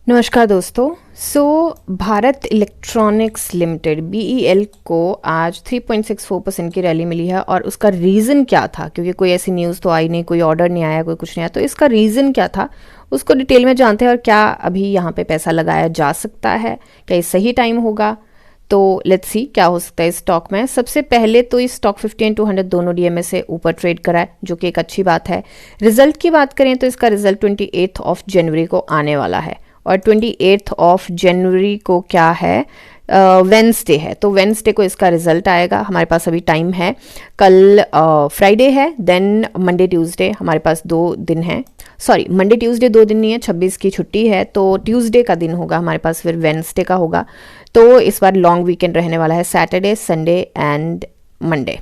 नमस्कार दोस्तों। Bharat electronics limited BEL को आज 3.64% की रैली मिली है और उसका रीज़न क्या था, क्योंकि कोई ऐसी न्यूज़ तो आई नहीं, कोई ऑर्डर नहीं आया, कोई कुछ नहीं आया, तो इसका रीज़न क्या था उसको डिटेल में जानते हैं और क्या अभी यहाँ पे पैसा लगाया जा सकता है, क्या ये सही टाइम होगा। तो लेट्स सी क्या हो सकता है इस स्टॉक में। सबसे पहले तो इस स्टॉक 50 एंड 200 दोनों DMA से ऊपर ट्रेड करा है, जो कि एक अच्छी बात है। रिजल्ट की बात करें तो इसका रिजल्ट 28 जनवरी को आने वाला है और 28 जनवरी को क्या है, वेंसडे है, तो वेंसडे को इसका रिजल्ट आएगा। हमारे पास अभी टाइम है, कल फ्राइडे है, देन मंडे ट्यूसडे हमारे पास 2 दिन है। सॉरी, मंडे ट्यूसडे 2 दिन नहीं है, 26 की छुट्टी है, तो ट्यूसडे का दिन होगा हमारे पास, फिर वेंसडे का होगा। तो इस बार लॉन्ग वीकेंड रहने वाला है, Saturday Sunday and Monday.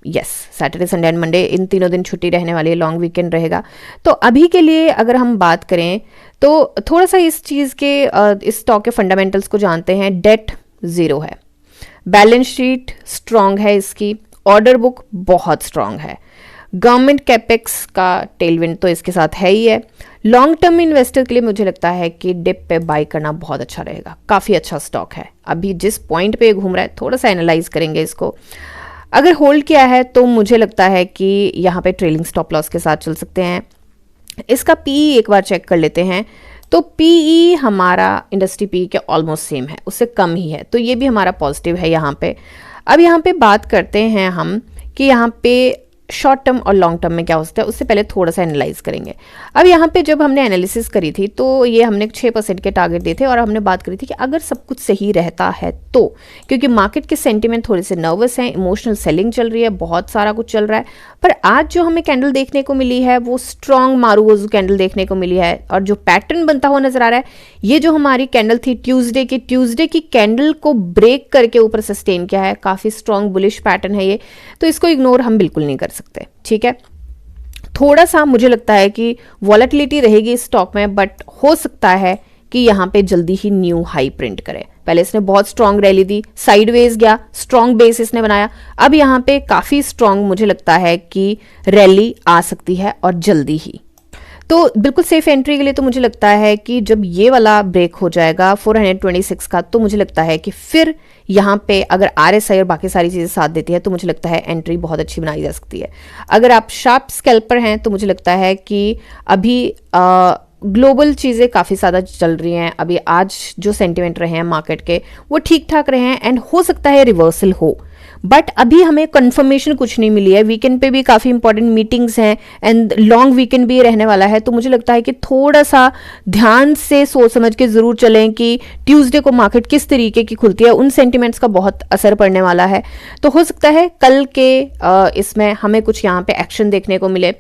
Yes, Saturday Sunday and Monday इन तीनों दिन छुट्टी रहने वाली है, लॉन्ग वीकेंड रहेगा। तो अभी के लिए अगर हम बात करें तो थोड़ा सा इस चीज़ के इस स्टॉक के फंडामेंटल्स को जानते हैं। डेट 0 है, बैलेंस शीट स्ट्रांग है, इसकी ऑर्डर बुक बहुत स्ट्रांग है, गवर्नमेंट कैपेक्स का टेलविंड तो इसके साथ है ही है। लॉन्ग टर्म इन्वेस्टर के लिए मुझे लगता है कि डिप पे बाय करना बहुत अच्छा रहेगा, काफ़ी अच्छा स्टॉक है। अभी जिस पॉइंट पे घूम रहा है थोड़ा सा एनालाइज करेंगे इसको। अगर होल्ड किया है तो मुझे लगता है कि यहाँ पे ट्रेलिंग स्टॉप लॉस के साथ चल सकते हैं। इसका PE एक बार चेक कर लेते हैं, तो PE हमारा इंडस्ट्री PE के ऑलमोस्ट सेम है, उससे कम ही है, तो ये भी हमारा पॉजिटिव है यहाँ पे। अब यहाँ पे बात करते हैं हम कि यहाँ पे शॉर्ट टर्म और लॉन्ग टर्म में क्या हो सकता है, उससे पहले थोड़ा सा एनालाइज करेंगे। अब यहाँ पे जब हमने एनालिसिस करी थी तो ये हमने 6% के टारगेट दिए थे और हमने बात करी थी कि अगर सब कुछ सही रहता है तो, क्योंकि मार्केट के सेंटिमेंट थोड़े से नर्वस हैं, इमोशनल सेलिंग चल रही है, बहुत सारा कुछ चल रहा है, पर आज जो हमें कैंडल देखने को मिली है वो स्ट्रॉन्ग मारूवोजू कैंडल देखने को मिली है और जो पैटर्न बनता हुआ नजर आ रहा है, ये जो हमारी कैंडल थी ट्यूसडे की कैंडल को ब्रेक करके ऊपर सस्टेन किया है, काफ़ी स्ट्रॉन्ग बुलिश पैटर्न है ये, तो इसको इग्नोर हम बिल्कुल नहीं कर सकते। ठीक है, थोड़ा सा मुझे लगता है कि वॉलेटिलिटी रहेगी इस स्टॉक में, बट हो सकता है कि यहाँ पे जल्दी ही न्यू हाई प्रिंट करे। पहले इसने बहुत स्ट्रॉन्ग रैली दी, साइडवेज गया, स्ट्रॉन्ग बेस इसने बनाया, अब यहाँ पे काफी स्ट्रॉन्ग मुझे लगता है कि रैली आ सकती है और जल्दी ही। तो बिल्कुल सेफ एंट्री के लिए तो मुझे लगता है कि जब ये वाला ब्रेक हो जाएगा 426 का, तो मुझे लगता है कि फिर यहाँ पे अगर RSI और बाकी सारी चीज़ें साथ देती है तो मुझे लगता है एंट्री बहुत अच्छी बनाई जा सकती है। अगर आप शार्प स्कैल्पर हैं तो मुझे लगता है कि अभी ग्लोबल चीज़ें काफ़ी ज़्यादा चल रही हैं, अभी आज जो सेंटिमेंट रहे हैं मार्केट के वो ठीक ठाक रहे हैं एंड हो सकता है रिवर्सल हो, बट अभी हमें कंफर्मेशन कुछ नहीं मिली है। वीकेंड पे भी काफ़ी इंपॉर्टेंट मीटिंग्स हैं एंड लॉन्ग वीकेंड भी रहने वाला है, तो मुझे लगता है कि थोड़ा सा ध्यान से सोच समझ के ज़रूर चलें कि ट्यूसडे को मार्केट किस तरीके की खुलती है, उन सेंटिमेंट्स का बहुत असर पड़ने वाला है। तो हो सकता है कल के इसमें हमें कुछ यहाँ पे एक्शन देखने को मिले,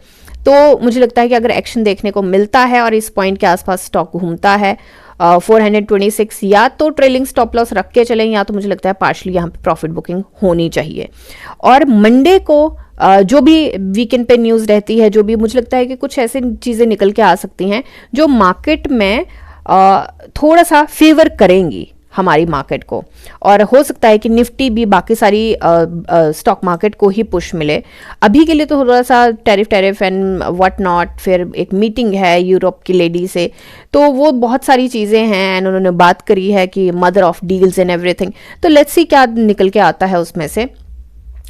तो मुझे लगता है कि अगर एक्शन देखने को मिलता है और इस पॉइंट के आसपास स्टॉक घूमता है 426, या तो ट्रेलिंग स्टॉप लॉस रख के चलें, या तो मुझे लगता है पार्शली यहाँ पे प्रॉफिट बुकिंग होनी चाहिए। और मंडे को जो भी वीकेंड पे न्यूज़ रहती है, जो भी मुझे लगता है कि कुछ ऐसी चीज़ें निकल के आ सकती हैं जो मार्केट में थोड़ा सा फेवर करेंगी हमारी मार्केट को, और हो सकता है कि निफ्टी भी बाकी सारी स्टॉक मार्केट को ही पुश मिले। अभी के लिए तो थोड़ा सा टैरिफ एंड व्हाट नॉट, फिर एक मीटिंग है यूरोप की लेडी से, तो वो बहुत सारी चीज़ें हैं एंड उन्होंने बात करी है कि mother of deals and everything, तो लेट्स सी क्या निकल के आता है उसमें से।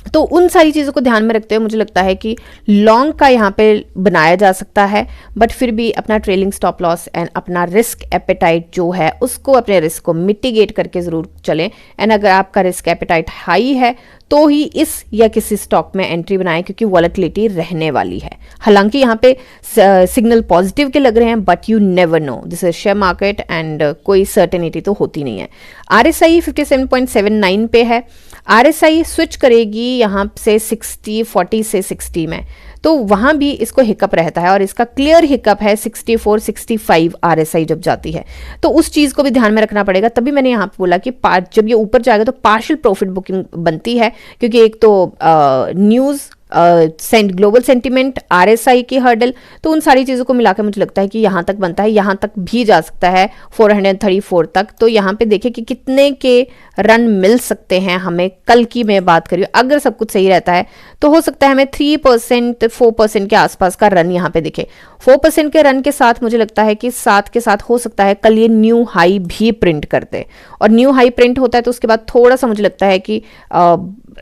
तो उन सारी चीज़ों को ध्यान में रखते हुए मुझे लगता है कि लॉन्ग का यहाँ पे बनाया जा सकता है, बट फिर भी अपना ट्रेलिंग स्टॉप लॉस एंड अपना रिस्क एपेटाइट जो है उसको, अपने रिस्क को मिटिगेट करके ज़रूर चलें। एंड अगर आपका रिस्क एपेटाइट हाई है तो ही इस या किसी स्टॉक में एंट्री बनाएं, क्योंकि वॉलेटिलिटी रहने वाली है। हालांकि यहाँ पे सिग्नल पॉजिटिव के लग रहे हैं, but you never know, this is share market and कोई सर्टेनिटी तो होती नहीं है। RSI 57.79 पे है, RSI स्विच करेगी यहाँ से 40 से 60 में, तो वहाँ भी इसको हिकअप रहता है और इसका क्लियर हिकअप है 64-65 RSI जब जाती है, तो उस चीज़ को भी ध्यान में रखना पड़ेगा। तभी मैंने यहाँ पे बोला कि जब ये ऊपर जाएगा तो पार्शियल प्रॉफिट बुकिंग बनती है, क्योंकि एक तो न्यूज़ ग्लोबल सेंटिमेंट, RSI की हर्डल, तो उन सारी चीज़ों को मिलाकर मुझे लगता है कि यहाँ तक बनता है, यहाँ तक भी जा सकता है 434 तक। तो यहाँ पे देखिए कि कितने के रन मिल सकते हैं हमें। कल की मैं बात करी, अगर सब कुछ सही रहता है तो हो सकता है हमें 3% 4% के आसपास का रन यहाँ पे दिखे। 4% के रन के साथ मुझे लगता है कि साथ के साथ हो सकता है कल ये न्यू हाई भी प्रिंट कर दे, और न्यू हाई प्रिंट होता है तो उसके बाद थोड़ा सा मुझे लगता है कि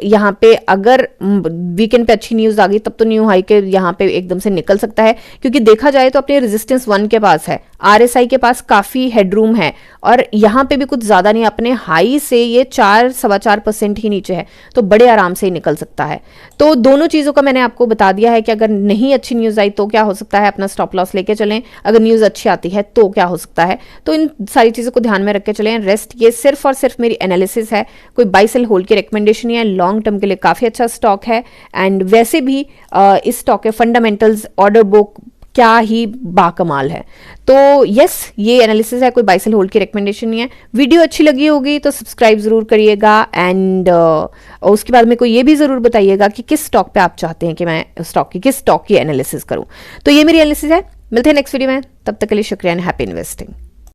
यहाँ पे अगर वीकेंड पे अच्छी न्यूज आ गई तब तो न्यू हाई के यहाँ पे एकदम से निकल सकता है, क्योंकि देखा जाए तो अपने रेजिस्टेंस 1 के पास है, RSI के पास काफी हेडरूम है, और यहाँ पे भी कुछ ज्यादा नहीं, अपने हाई से ये 4-4.25% ही नीचे है, तो बड़े आराम से ही निकल सकता है। तो दोनों चीजों का मैंने आपको बता दिया है कि अगर नहीं अच्छी न्यूज आई तो क्या हो सकता है, अपना स्टॉप लॉस लेके चलें, अगर न्यूज अच्छी आती है तो क्या हो सकता है। तो इन सारी चीजों को ध्यान में रख के चलें। रेस्ट ये सिर्फ और सिर्फ मेरी एनालिसिस है, कोई बाई सेल होल्ड की रिकमेंडेशन है। लॉन्ग टर्म के लिए काफी अच्छा स्टॉक है, एंड वैसे भी इस स्टॉक के फंडामेंटल्स, ऑर्डर बुक क्या ही बाकमाल है। तो यस, ये एनालिसिस है, कोई बाई सेल होल्ड की रिकमेंडेशन नहीं है। वीडियो अच्छी लगी होगी तो सब्सक्राइब जरूर करिएगा, एंड उसके बाद में को ये भी जरूर बताइएगा कि किस स्टॉक पे आप चाहते हैं कि मैं किस स्टॉक की एनालिसिस करूं। तो ये मेरी एनालिसिस है, मिलते हैं नेक्स्ट वीडियो में, तब तक के लिए शुक्रिया एंड हैप्पी इन्वेस्टिंग।